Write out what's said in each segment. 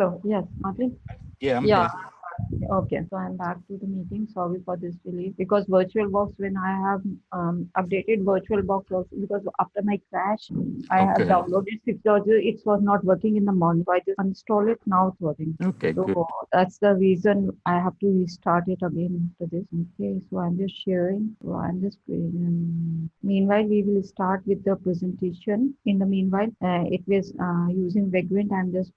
Hello. Yes, Martin. Yeah, I'm Yeah. here. Okay. So I'm back to the meeting. Sorry for this delay because VirtualBox, when I have updated VirtualBox also, because after my crash, I have Okay. downloaded 6.0. It was not working in the morning. So I just install it. Now it's working. Okay, good. So that's the reason I have to restart it again after this. Okay. So I'm just sharing. So I'm just creating. Meanwhile, we will start with the presentation. In the meanwhile, it was using Vagrant. I'm just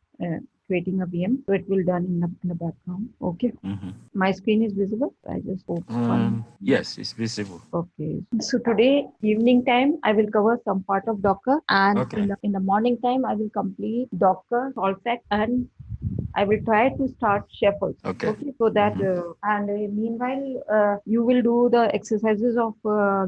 creating a VM, so it will done in the background. Okay, Mm-hmm. my screen is visible. I just open. Yes, it's visible. Okay, so today evening time I will cover some part of Docker, and Okay. in the morning time I will complete Docker, Solfac, and I will try to start chef also. Okay. Okay, so that Mm-hmm. and meanwhile you will do the exercises of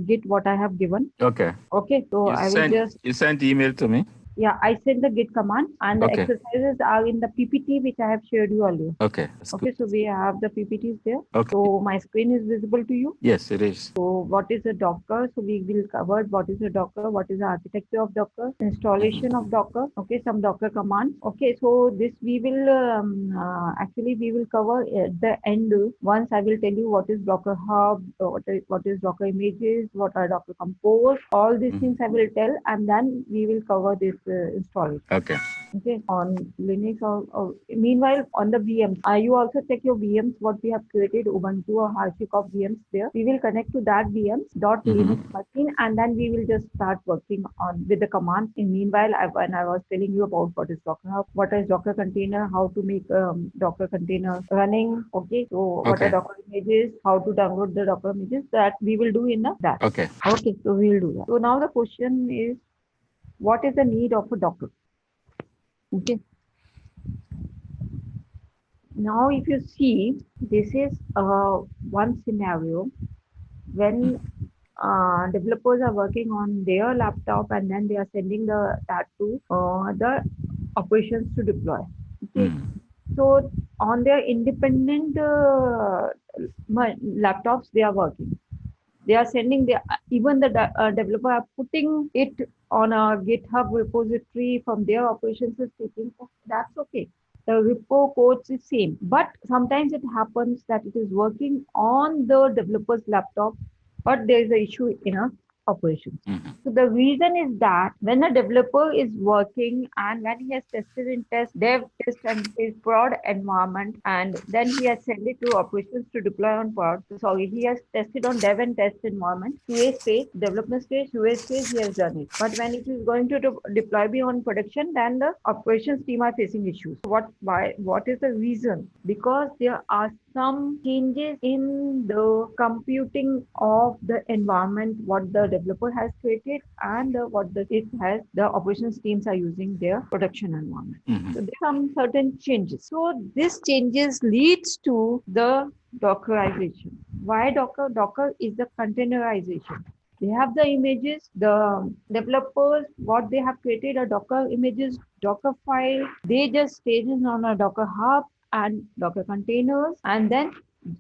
Git what I have given. Okay. Okay, so You I will sent just you sent email to me? yeah, I send the Git command and the Okay. exercises are in the PPT which I have shared you earlier. Okay. That's good. Okay, so we have the PPTs there. Okay. So my screen is visible to you. Yes, it is. So what is a Docker? So we will cover what is a Docker, what is the architecture of Docker, installation Mm-hmm. of Docker. Okay, some Docker commands. Okay, so this we will actually we will cover at the end. Once I will tell you what is Docker Hub, what is Docker images, what are Docker Compose. All these Mm-hmm. things I will tell, and then we will cover this installation. Okay. Okay, on Linux or meanwhile on the VMs, you also check your VMs what we have created Ubuntu or HashiCorp VMs there. We will connect to that VMs dot Linux Mm-hmm. machine, and then we will just start working on with the commands. In meanwhile, when I was telling you about what is Docker Hub, what is Docker container, how to make Docker container running. Okay, so what are Okay. Docker images, how to download the Docker images, that we will do in that. Okay. Okay, so we will do that. So now the question is, what is the need of a Docker? Okay. Now, if you see, this is one scenario when developers are working on their laptop and then they are sending that to the operations to deploy. Okay, Mm. so on their independent laptops, they are working. They are sending the even the developer are putting it on a GitHub repository from their operations is taking. That's okay, the repo codes is same, but sometimes it happens that it is working on the developer's laptop, but there is an issue in a operations. Mm-hmm. So the reason is that when a developer is working and when he has tested in dev test and his prod environment, and then he has sent it to operations to deploy on prod. Sorry, he has tested on dev and test environment, QA stage, development stage, QA stage, he has done it. But when it is going to deploy beyond production, then the operations team are facing issues. What is the reason? Because there are some changes in the computing of the environment what the developer has created and what it has the operations teams are using their production environment. Mm-hmm. So there are some certain changes. So this changes leads to the Dockerization. Why Docker? Docker is the containerization. They have the images, the developers, what they have created a Docker images, Docker file, they just stage it on a Docker hub and Docker containers, and then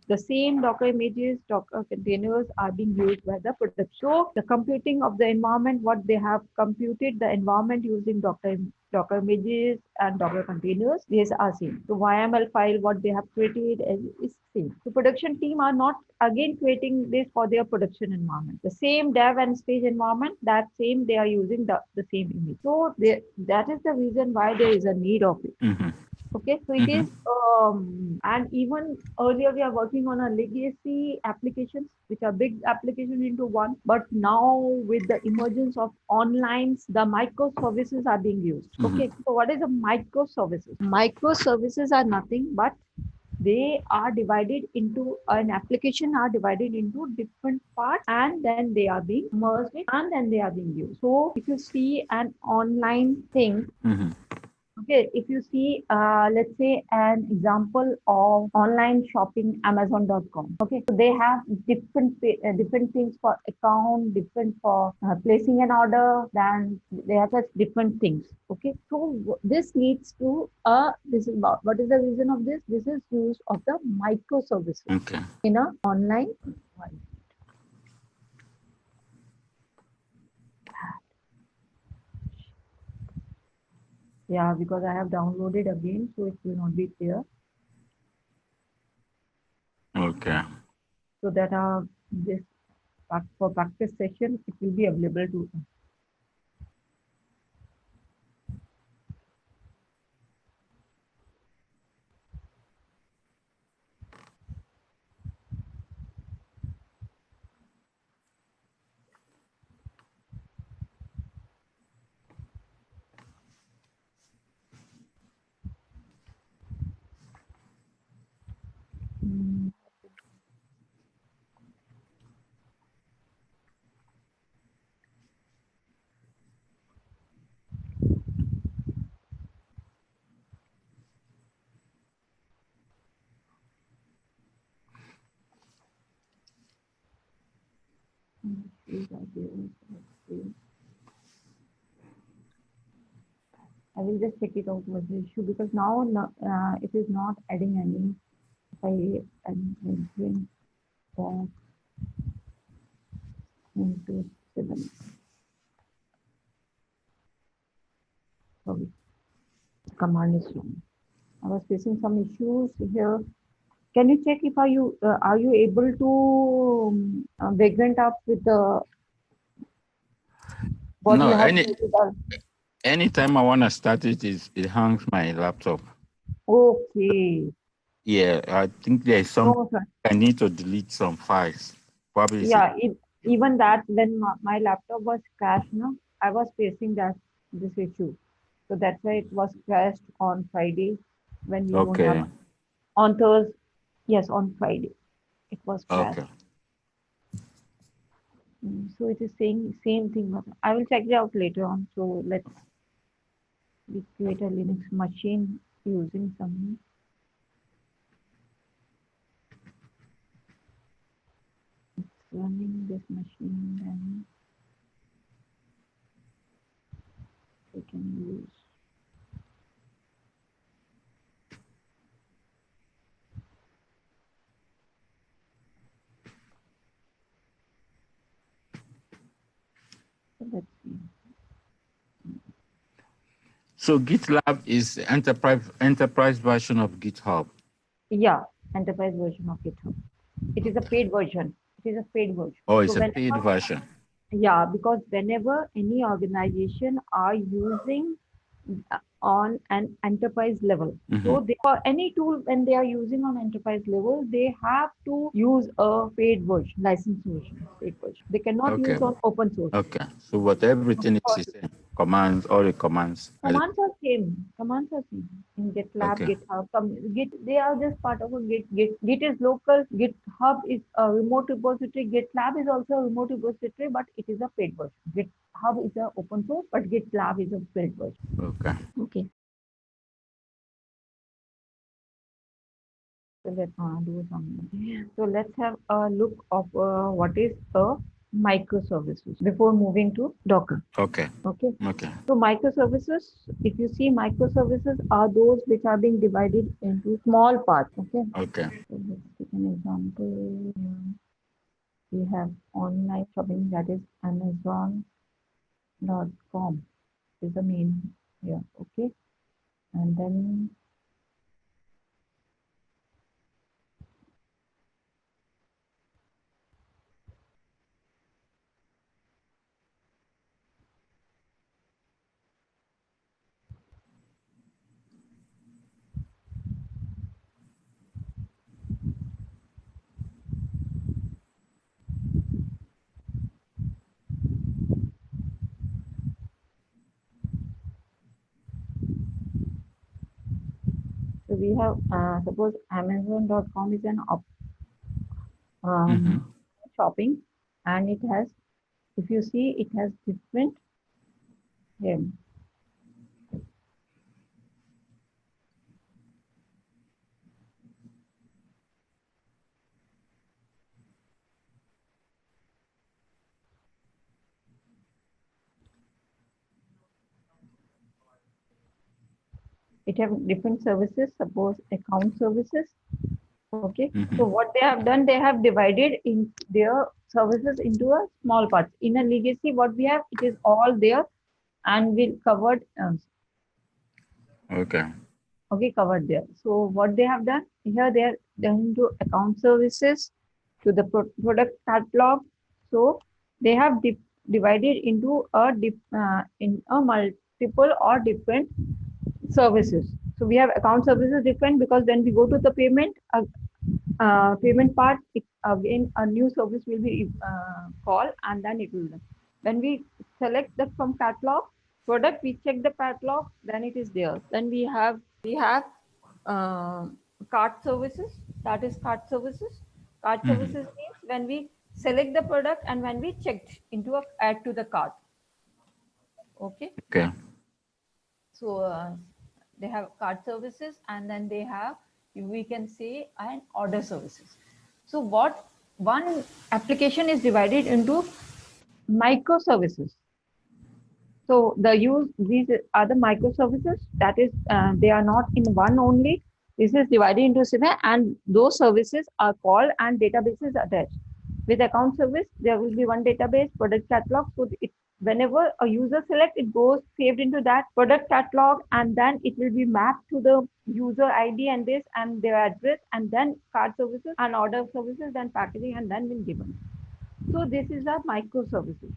the same Docker images, Docker containers are being used by the production. So the computing of the environment, what they have computed the environment using Docker images and Docker containers, these are same. So YML file, what they have created is same. The production team are not again creating this for their production environment. The same dev and stage environment, that same they are using the same image. So that is the reason why there is a need of it. Mm-hmm. Okay, so it is, and even earlier we are working on a legacy applications, which are big application into one. But now with the emergence of online, the microservices are being used. Mm-hmm. Okay, so what is a microservices? Microservices are nothing but they are divided into an application are divided into different parts and then they are being merged and then they are being used. So if you see an online thing. Mm-hmm. Okay, if you see, let's say an example of online shopping, Amazon.com. Okay, so they have different things for account, different for placing an order. Then they have such different things. Okay, so this leads to this is about what is the reason of this? This is use of the microservices Okay. in a online. Yeah, because I have downloaded again, so it will not be there. Okay. So that this for practice session, it will be available to. Mm, issues are there. Let's see. I will just check it out what's the issue because now it is not adding any. If I am entering that into 7. Sorry, command is wrong. I was facing some issues here. Can you check if are you able to vagrant up with the what No, you have created? anytime I want to start it, it hangs my laptop. Okay. Yeah, I think there's some No, sir. I need to delete some files. Probably is it. Yeah, even that when my laptop was crashed, no, I was facing this issue. So that's why it was crashed on Friday when we don't have Okay. on Thursday. Yes, on Friday it was Okay. crashed. So it is saying same thing. But I will check it out later on. So let's we create a Linux machine using some running this machine. Then we can use. So let's see. So GitLab is the enterprise version of GitHub. Yeah, enterprise version of GitHub. It is a paid version. It is a paid version. Oh, So it's a paid whenever, version. yeah, because whenever any organization are using on an enterprise level, Mm-hmm. so they, for any tool when they are using on enterprise level, they have to use a paid version, license version, paid version. They cannot Okay. use on open source. Okay. So what everything is the same. Commands, all the commands. Commands are same. Commands are same in GitLab, Okay. GitHub. Git, they are just part of a Git. Git is local. GitHub is a remote repository. GitLab is also a remote repository, but it is a paid version. GitHub is a open source, but GitLab is a paid version. Okay. Okay. So let's do something. So let's have a look of what is a microservices before moving to Docker. Okay. Okay. Okay. So microservices, if you see microservices are those which are being divided into small parts. Okay. Okay. So let's take an example. We have online shopping that is Amazon.com is the main here. Okay. And then so we have suppose Amazon.com is an Mm-hmm. shopping and it has if you see it has different it have different services, suppose account services. Okay. Mm-hmm. So what they have done, they have divided in their services into a small parts. In a legacy, what we have, it is all there and we covered. Okay. Okay, covered there. So what they have done here, they are done to account services, to the product catalog. So they have divided into in a multiple or different services. So we have account services different because when we go to the payment part, it, again a new service will be called, and then it will. When we select the from catalog product, we check the catalog, then it is there. Then we have uh, cart services. That is cart services. Cart Mhm. services means when we select the product and when we checked into a add to the cart. Okay. Okay. So they have card services, and then they have, we can say, an order services. So what one application is divided into microservices. So these are the microservices. That is, they are not in one only. This is divided into seven, and those services are called and databases attached. With account service, there will be one database, product catalog. So whenever a user select, it goes saved into that product catalog, and then it will be mapped to the user ID and this and their address, and then card services and order services, then packaging, and then will given. So this is a microservices.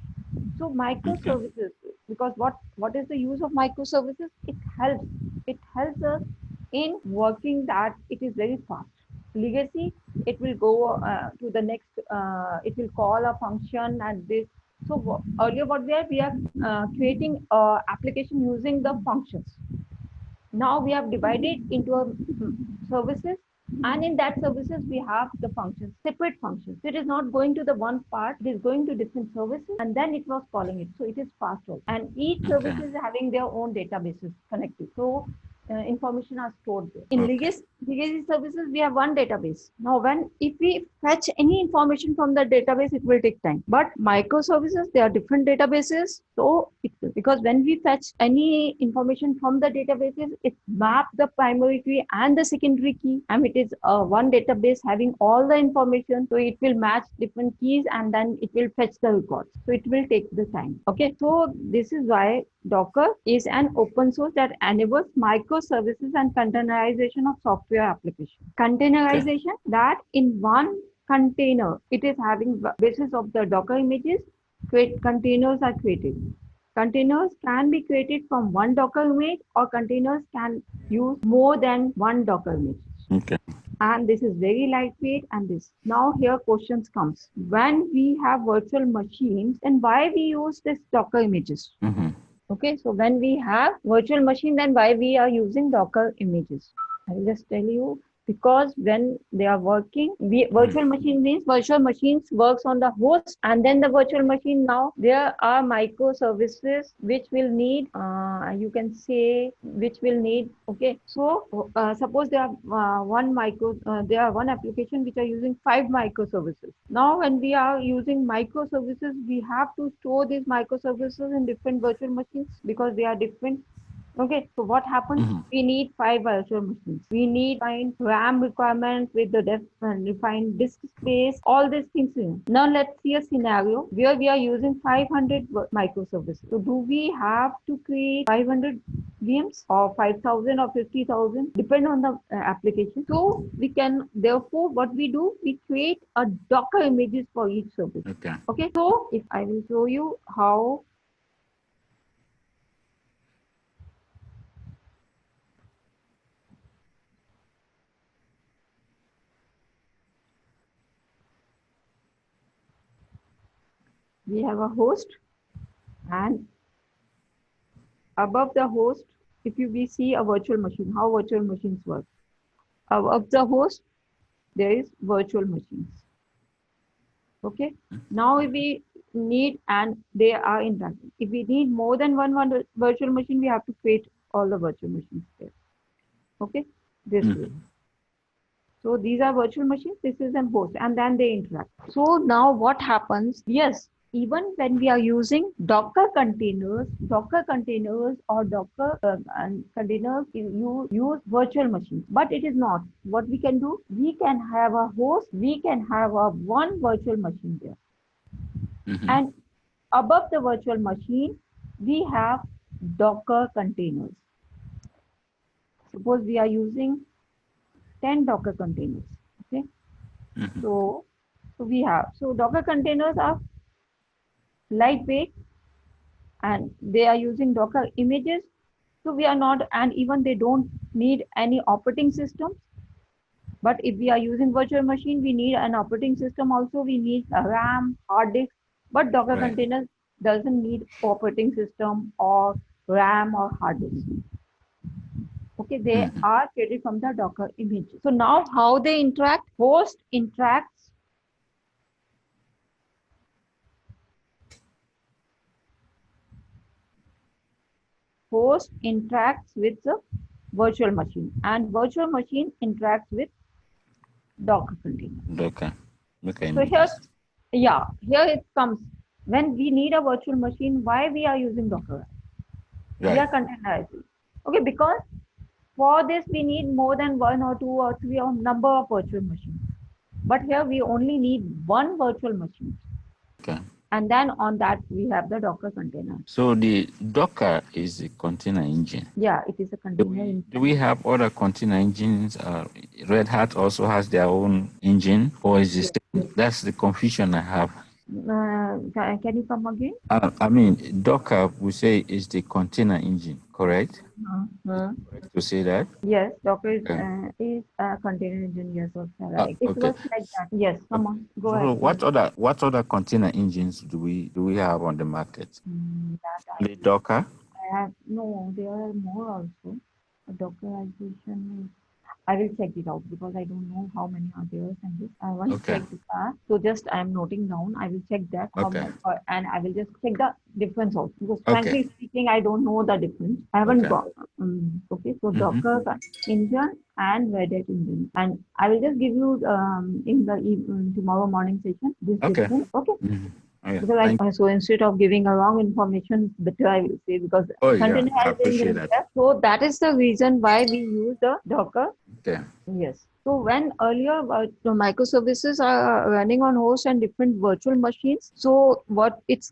So Okay. microservices, because what is the use of microservices? It helps us in working that it is very fast. Legacy, it will go to the next. It will call a function and this. So earlier what we are creating application using the functions. Now we have divided into a services, and in that services we have the functions, separate functions. It is not going to the one part, it is going to different services, and then it was calling it. So it is fast also, and each Okay. service is having their own databases connected. So information are stored there. In Okay. legacy services, we have one database. Now, if we fetch any information from the database, it will take time. But microservices, they are different databases. So because when we fetch any information from the databases, it maps the primary key and the secondary key, and it is one database having all the information. So it will match different keys, and then it will fetch the records. So it will take the time. Okay. So this is why Docker is an open source that enables microservices and containerization of software applications. Okay. Containerization, that in one container, it is having basis of the Docker images, containers are created. Containers can be created from one Docker image, or containers can use more than one Docker image. Okay. And this is very lightweight. And this now here questions comes, when we have virtual machines, and why we use this Docker images? Mm-hmm. Okay, so when we have virtual machine, then why we are using Docker images? I'll just tell you, because when they are working, virtual machine means virtual machines works on the host, and then the virtual machine, now there are microservices which will need, you can say, which will need. Okay, so suppose there are one application which are using five microservices. Now when we are using microservices, we have to store these microservices in different virtual machines because they are different. Okay, so what happens? Mm-hmm. We need five virtual machines. We need find RAM requirements with the defined disk space, all these things. Now let's see a scenario where we are using 500 microservices. So do we have to create 500 VMs or 5,000 or 50,000, depend on the application. So we can, therefore, what we do, we create a Docker images for each service. Okay. Okay, so if I will show you how we have a host, and above the host, if we see a virtual machine, how virtual machines work. Above the host, there is virtual machines. Okay. Now if we need, and they are interacting. If we need more than one virtual machine, we have to create all the virtual machines there. Okay. This way. Mm-hmm. So these are virtual machines, this is a host, and then they interact. So now what happens? Yes, even when we are using Docker containers or Docker and containers, you use virtual machines, but it is not. What we can do, we can have a host, we can have a one virtual machine there. Mm-hmm. And above the virtual machine, we have Docker containers. Suppose we are using 10 Docker containers. Okay. Mhm. So we have, so Docker containers are lightweight and they are using Docker images. So we are not, and even they don't need any operating system. But if we are using virtual machine, we need an operating system also. We need a RAM, hard disk. But Docker Right. containers doesn't need operating system or RAM or hard disk. Okay, they Mhm. are created from the Docker image. So now how they interact? Host interacts with the virtual machine and virtual machine interacts with Docker container. Docker. Docker So here, images. yeah, here it comes. When we need a virtual machine, why we are using Docker? We Right. are containerizing. Okay, because for this we need more than one or two or three or number of virtual machines. But here we only need one virtual machine. Okay. And then on that we have the Docker container. So the Docker is a container engine. Yeah, it is a Do container. we have other container engines? Red Hat also has their own engine, or is it? That's the confusion I have. Can you come again? I mean, Docker, we say, is the container engine, correct? Uh, Correct to say that? yes, Docker Okay. is a container engine. Yes, also right. It Okay. works like that. Yes, come on, go So ahead. what other container engines do we have on the market? That Only Docker? I have no. There are more also. Dockerization is. I will check it out because I don't know how many are there and this. I once Okay. checked that. So just I am noting down. I will check that how Okay. much, and I will just check the difference also because Okay. frankly speaking, I don't know the difference. I haven't Okay. got. Okay, so Mm-hmm. Docker engine and Red Hat engine, and I will just give you in the tomorrow morning session this Okay. difference. Okay. Mm-hmm. Oh, yeah. Because Thank. so instead of giving a wrong information, better I will say because Oh yeah, I containerizing appreciate is that. there. So that is the reason why we use the Docker. Okay. Yes. So when earlier the microservices are running on host and different virtual machines, so what it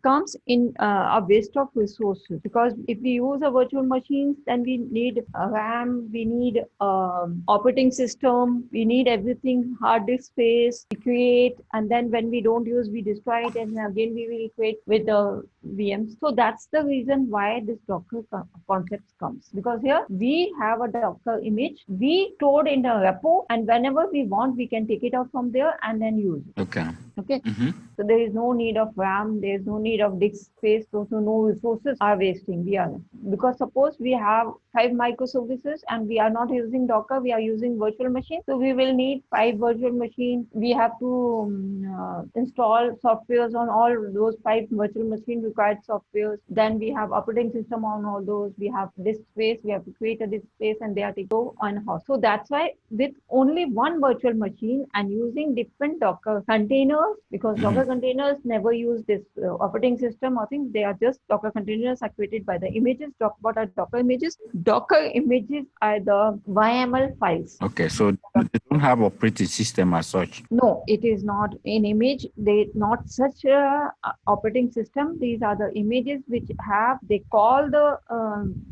comes in a waste of resources because if we use a virtual machines, then we need a RAM, we need operating system, we need everything, hard disk space, we create, and then when we don't use, we destroy it, and again we will create with the VMs. So that's the reason why this Docker concept comes because here we have a Docker image we stored in a repo, and whenever we want, we can take it out from there and then use it. Okay. Okay. Mm-hmm. So there is no need of RAM, there is no need of disk space, so no resources are wasting. We are because suppose we have 5 microservices and we are not using Docker, we are using virtual machine. So we will need 5 virtual machines. We have to install softwares on all those 5 virtual machine required softwares. Then we have operating system on all those. We have disk space. We have to create a disk space, and they are to go on host. So that's why with only one virtual machine and using different Docker containers, because Docker containers never use this operating system or things. They are just Docker containers are created by the images. What are Docker images? Docker images are the YML files. Okay. So they don't have operating system as such. No, it is not an image. They not such a operating system. These are the images which have. They call the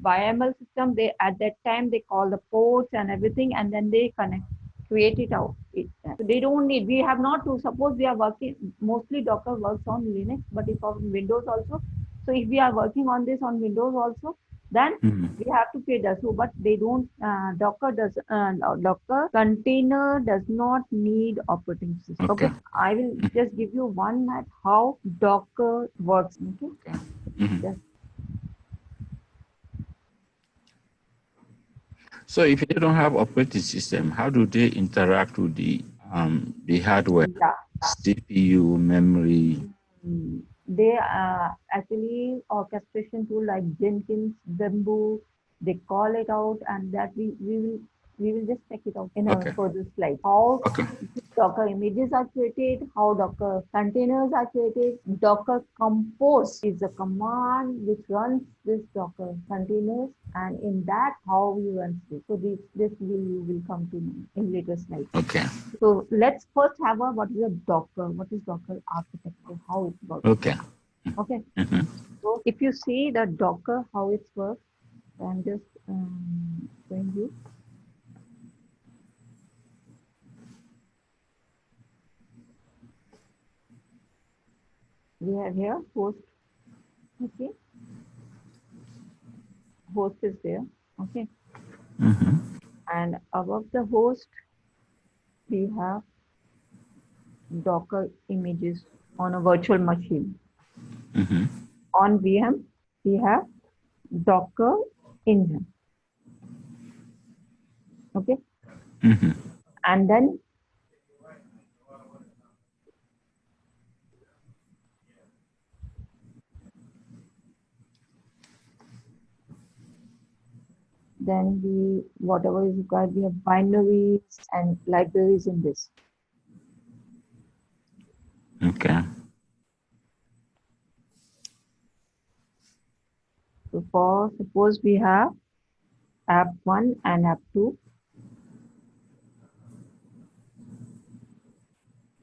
YML system. They at that time they call the ports and everything, and then they connect, create it out. So they don't need. We have not to suppose we are working. Mostly Docker works on Linux, but it's on Windows also. So if we are working on this on Windows also, then we have to pay that. So, but they don't. Docker container does not need operating system. Okay. Okay, I will just give you one at how Docker works. Okay, Mhm. just So if they don't have operating system, how do they interact with the hardware, yeah. CPU, memory? They actually orchestration tool like Jenkins, Bamboo. They call it out, and that we will just check it out in a Okay. further slide. How Okay. Docker images are created, how Docker containers are created. Docker compose is a command which runs this Docker containers, and in that how we run this. So this will come to know in later slides. Okay. So let's first have a what is a Docker? What is Docker architecture? How it works? Okay. Okay. Mhm. So if you see the Docker how it works, I'm just showing you. We have here host. Okay, host is there. Okay, and above the host we have Docker images on a virtual machine. On VM we have Docker engine. Okay, and then we whatever is required, we have binaries and libraries in this. Okay. So for suppose we have app 1 and app 2.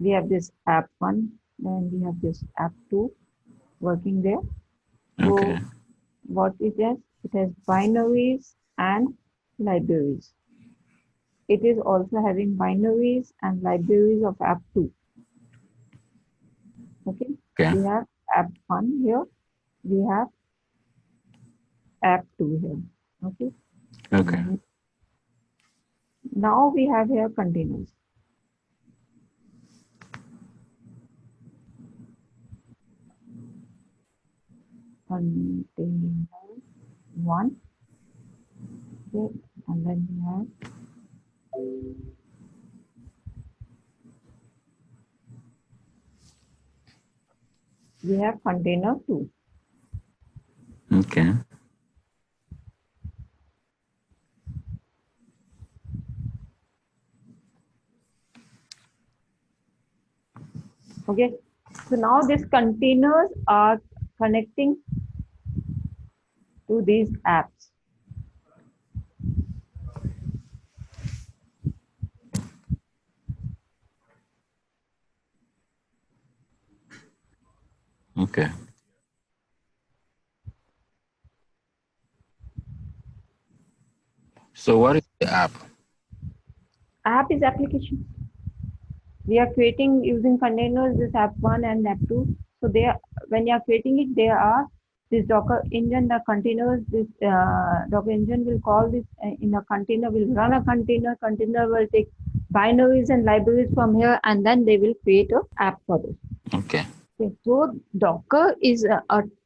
We have this app 1, then we have this app 2 working there. Okay. So what it has? It has binaries and libraries. It is also having binaries and libraries of app 2. Okay. Okay. We have app 1 here. We have app 2 here. Okay. Okay. Now we have here containers. Container 1. Okay. And then we have container 2. Okay. Okay. So now these containers are connecting to these apps. Okay. So what is the app? App is application. We are creating using containers this app 1 and app 2. So they are, when you are creating it, there are this Docker engine, the containers, this Docker engine will call this in a container, will run a container will take binaries and libraries from here, and then they will create a app for this. Okay. Okay, so Docker is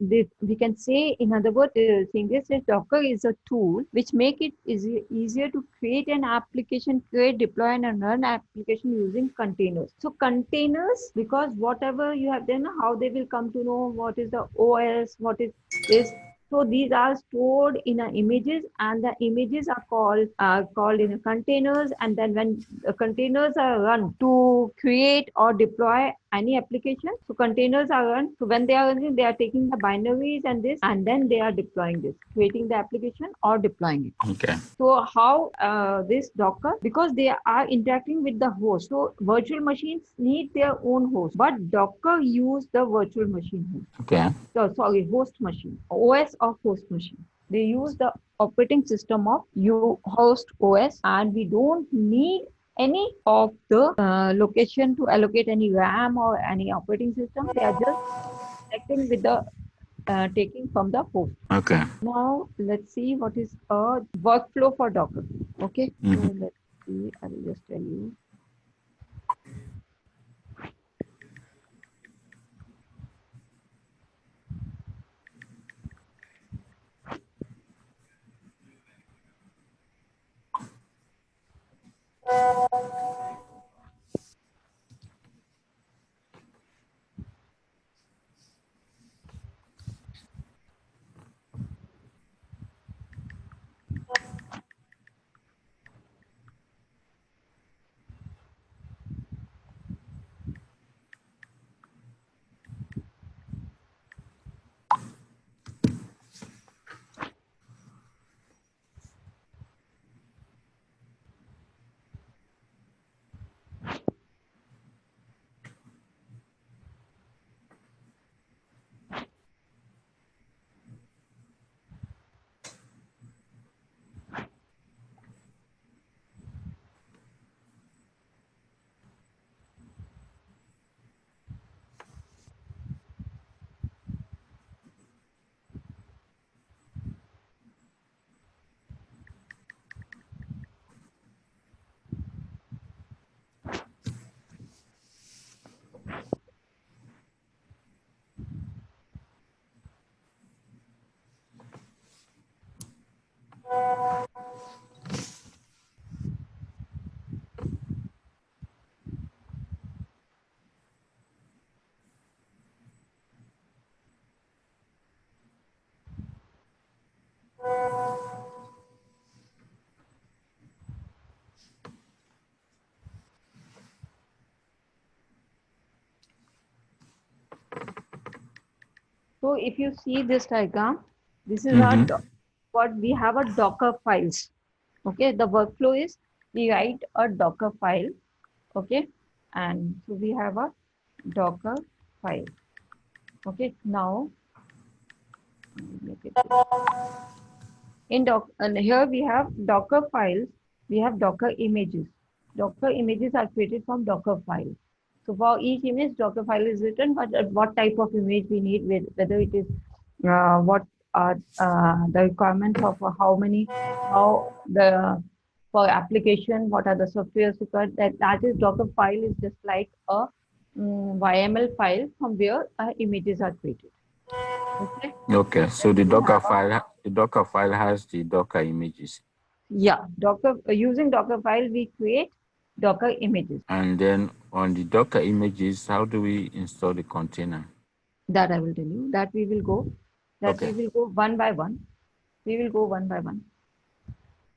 we can say, in other words, saying this is Docker is a tool which make it easier to create an application, create, deploy, and run application using containers. So containers, because whatever you have done, how they will come to know what is the OS, what is this. So these are stored in images, and the images are called in containers. And then when the containers are run to create or deploy any application, so containers are run. So when they are running, they are taking the binaries and this, and then they are deploying this, creating the application or deploying it. Okay. So how this Docker, because they are interacting with the host. So virtual machines need their own host, but Docker use the virtual machine host. Okay. So sorry, host machine, OS of host machine. They use the operating system of you host OS, and we don't need any of the location to allocate any RAM or any operating system. They are just connecting with the taking from the host. Okay. Now let's see what is a workflow for Docker. Okay, so let's see. I will just tell you. So if you see this diagram, this is our Mm-hmm. what we have a Docker files. Okay, the workflow is we write a Docker file. Okay, and so we have a Docker file. Okay, now make it big. In doc and here we have Docker files. We have Docker images. Docker images are created from Docker files. So for each image, Docker file is written, but what type of image we need, whether it is what are the requirements of how many, how the for application, what are the software required. That is Docker file is just like a YML file from where images are created. Okay. Okay, so Then we have a The Docker file has the Docker images, yeah, Docker using Docker file, we create Docker images. and then on the Docker images, how do we install the container? That I will tell you. That we will go. That we Okay. will go one by one. We will go one by one.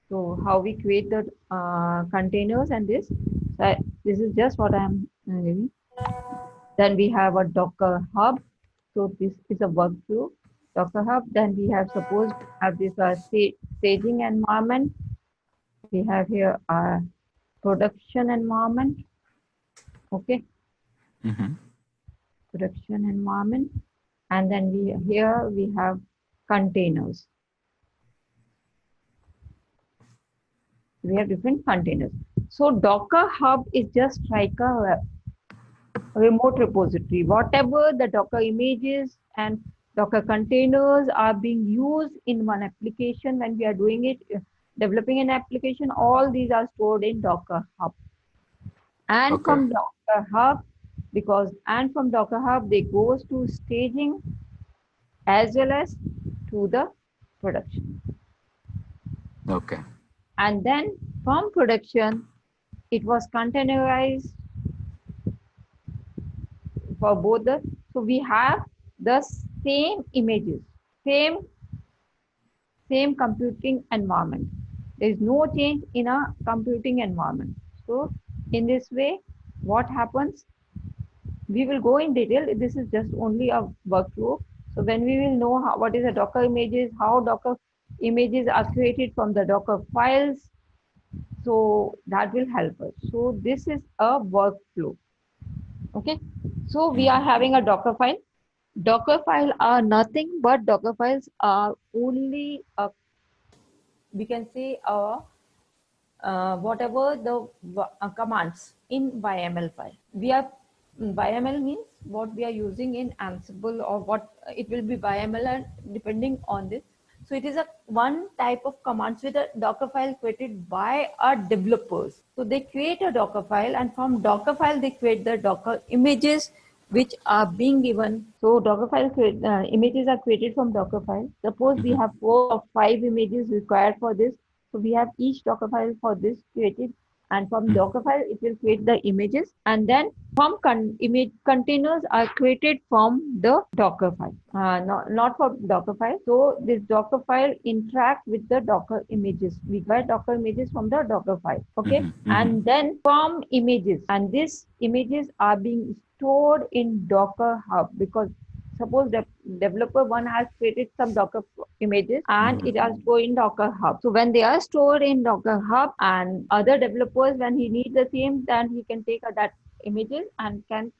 So how we create the containers and this. So this is just what I am giving. Then we have a Docker hub. So this is a workflow. Docker hub. Then we have suppose have this staging environment. We have here our production environment. Okay, Mm-hmm. production environment, and then here we have containers. We have different containers. So Docker Hub is just like a remote repository. Whatever the Docker images and Docker containers are being used in one application when we are doing it, developing an application, all these are stored in Docker Hub. And Okay. from Docker Hub, and from Docker Hub, they goes to staging as well as to the production. Okay. And then from production, it was containerized for both the, so we have the same images, same, same computing environment. There is no change in a computing environment. So in this way, what happens? We will go in detail. This is just only a workflow. So when we will know what is a Docker images, how Docker images are created from the Docker files, so that will help us. So this is a workflow. Okay. So we are Mm-hmm. having a Docker file. Docker file are nothing but Docker files are only we can say whatever the commands in YML file. We are YML means what we are using in Ansible or what it will be YML and depending on this. So it is a one type of commands with a Docker file created by our developers. So they create a Docker file and from Docker file they create the Docker images which are being given. So Docker file images are created from Docker file. Suppose we Mm-hmm. have 4 or 5 images required for this. So we have each Docker file for this created, and from Mm-hmm. Docker file it will create the images, and then from image containers are created from the Docker file, not for Docker file. So this Docker file interact with the Docker images. We get Docker images from the Docker file, okay, Mm-hmm. Mm-hmm. and then from images, and these images are being stored in Docker Hub because suppose the developer one has created some Docker images and it Mm-hmm. are stored in Docker Hub. So when they are stored in Docker Hub and other developers, when he needs the same, then he can take that images and can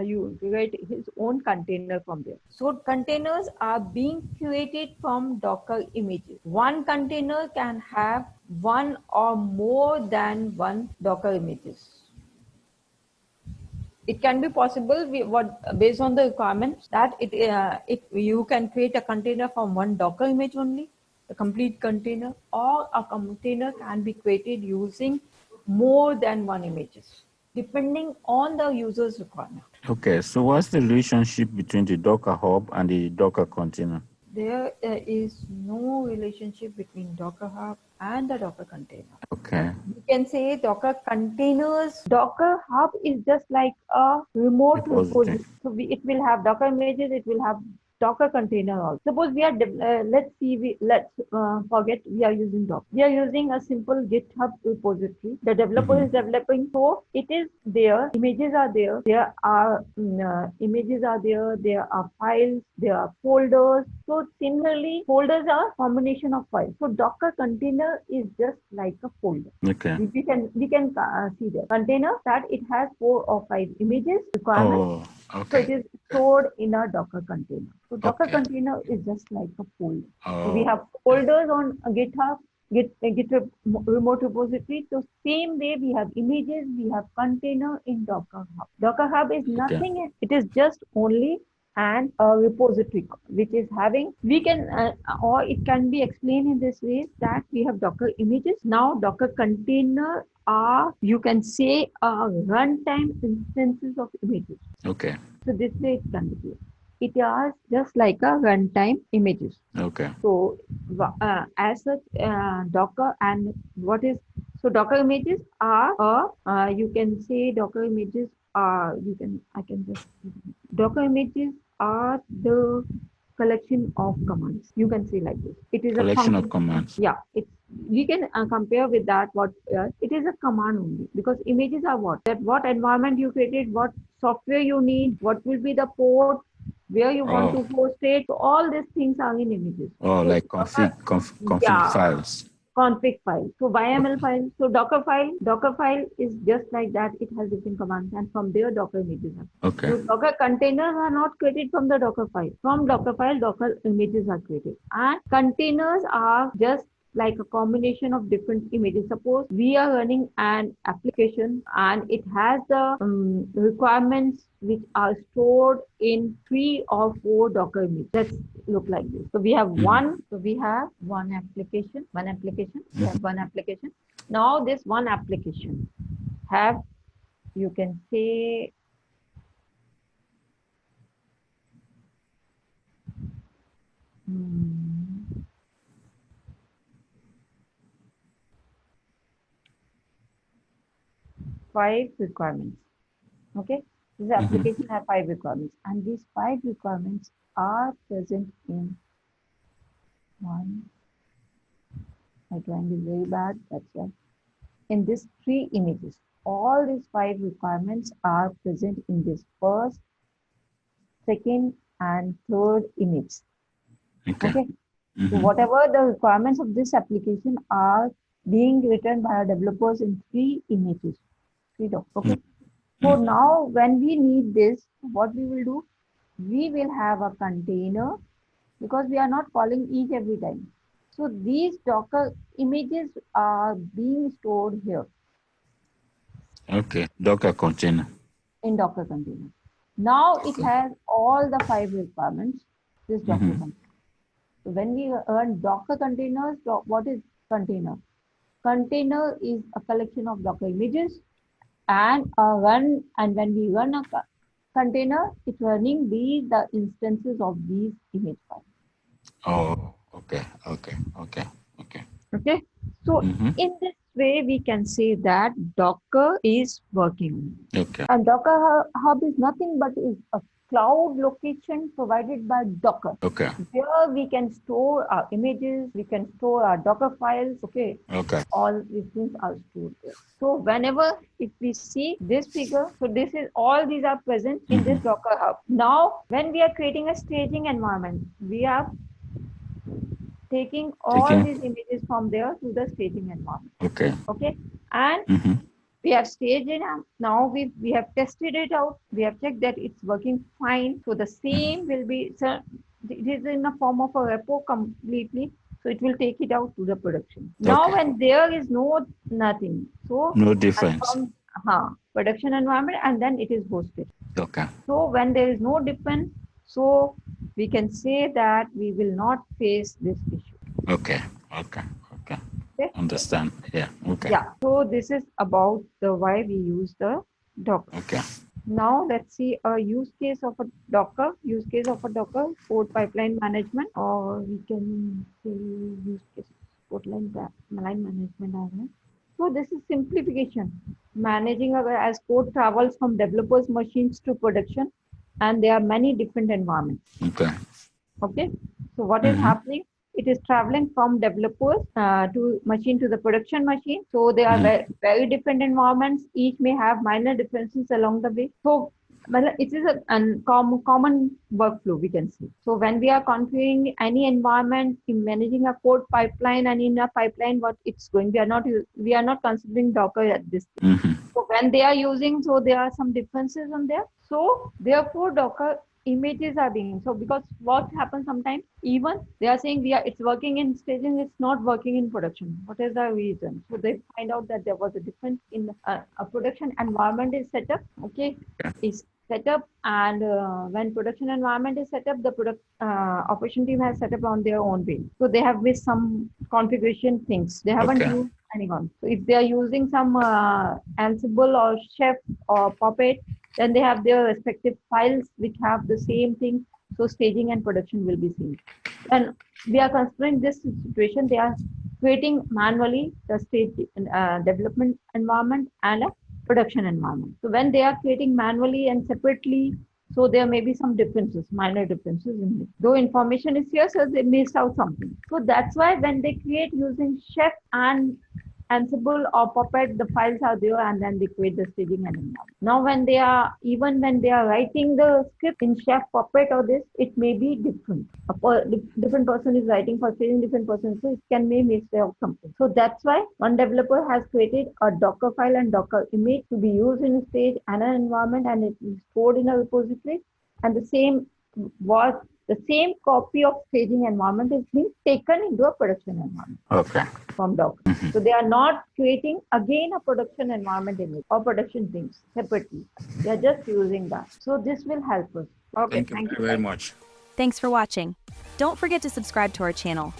you create his own container from there. So containers are being created from Docker images. One container can have one or more than one Docker images. It can be possible based on the requirements that it you can create a container from one Docker image only, the complete container, or a container can be created using more than one images depending on the user's requirement. Okay. So what's the relationship between the Docker Hub and the Docker container? There is no relationship between Docker Hub and the Docker container. Okay. You can say Docker containers. Docker Hub is just like a remote Repository. repository. So it will have Docker images, it will have Docker container also. Suppose we are, let's forget we are using Docker. We are using a simple GitHub repository. The developer is developing, so it is there. Images are there. There are images are there. There are files. There are folders. So similarly, folders are combination of files. So Docker container is just like a folder. Okay. We can see the container that it has 4 or 5 images requirements. Oh, So okay. it is stored in a Docker container. So Docker Okay. container is just like a folder. So we Oh, have folders on GitHub, Git remote repository. So same way we have images, we have container in Docker Hub. Docker Hub is okay. nothing. It is just only and a repository which is having, we can or it can be explained in this way that we have Docker images. Now Docker container are, you can say, runtime instances of images. Okay. So this way it can be. It is just like a runtime images. Okay. So as such, Docker and what is, so Docker images are you can say Docker images are, I can just, Docker images are the collection of commands. You can say like this. It is a Collection of function. commands. Yeah, it's, we can compare with that. What it is a command only, because images are what, that what environment you created, what software you need, what will be the port, where you want to host it. So all these things are in images. Oh, So like config yeah, files. config file. So YML file. So Docker file is just like that. It has different commands, and from there Docker images are. Okay. So Docker containers are not created from the Docker file. From Docker file, Docker images are created, and containers are just like a combination of different images. Suppose we are running an application and it has the requirements which are stored in 3 or 4 Docker images. Let's look like this. So we have one. So we have one application. We have one application. Now this one application have, you can say, five requirements. Okay, this application have 5 requirements, and these 5 requirements are present in one. My drawing is very bad, that's why. In these 3 images, all these 5 requirements are present in this first, second, and third image. Okay. So whatever the requirements of this application are being written by our developers in 3 images. 3 docs. Okay. So now when we need this, what we will do? We will have a container, because we are not calling each every time. So these Docker images are being stored here. Okay. Docker container. In Docker container. Now it has all the 5 requirements, this Docker container. So when we run Docker containers, what is container? Container is a collection of Docker images, and when we run a container, it's running the instances of these image files. Oh, okay. Okay. So in this way, we can say that Docker is working. Okay. And Docker Hub is nothing but is a cloud location provided by Docker. Okay. Here we can store our images, we can store our Docker files. Okay. Okay. All these things are stored there. So whenever, if we see this figure, so this is, all these are present in this Docker Hub. Now, when we are creating a staging environment, we are taking all these images from there to the staging environment. Okay. Okay. And we have staged it. Now we have tested it out. We have checked that it's working fine. So the same will be, so it is in a form of a repo completely. So it will take it out to the production. Now when there is nothing, so no difference. Production environment, and then it is hosted. Okay. So when there is no difference, so we can say that we will not face this issue. Okay. Understand. Yeah. Okay. Yeah. So this is about the why we use the Docker. Okay. Now let's see a use case of a Docker. Code pipeline management, or we can say use case code line management. So this is simplification. Managing as code travels from developers' machines to production, and there are many different environments. Okay. Okay. So what is happening? It is traveling from developers to machine to the production machine. So they are very different environments. Each may have minor differences along the way. So well, it is a common workflow, we can say. So when we are configuring any environment, in managing a code pipeline, and in a pipeline, what it's going, we are not considering Docker at this stage. So when they are using, so there are some differences on there. So therefore, Docker images are being, so because what happens sometimes, even they are saying it's working in staging, it's not working in production. What is the reason? So they find out that there was a difference in a production environment is set up. Okay, is set up, and when production environment is set up, the product operation team has set up on their own way. So they have missed some configuration things. They haven't Okay. used anyone. So if they are using some Ansible or Chef or Puppet, then they have their respective files which have the same thing. So staging and production will be seen. And we are considering this situation. They are creating manually the stage development environment and a production environment. So when they are creating manually and separately, so there may be some differences, minor differences in it. Though information is here, so they missed out something. So that's why when they create using Chef and Ansible or Puppet, the files are there, and then they create the staging and environment. Now, even when they are writing the script in Chef, Puppet, or this, it may be different. Different person is writing for staging, different person, so it can may miss out something. So that's why one developer has created a Docker file and Docker image to be used in a stage and an environment, and it is stored in a repository. And was the same copy of staging environment is being taken into a production environment. Okay. From Docker. So they are not creating again a production environment image or production things separately. They are just using that. So this will help us. Okay, Thank you very much. Thanks for watching. Don't forget to subscribe to our channel.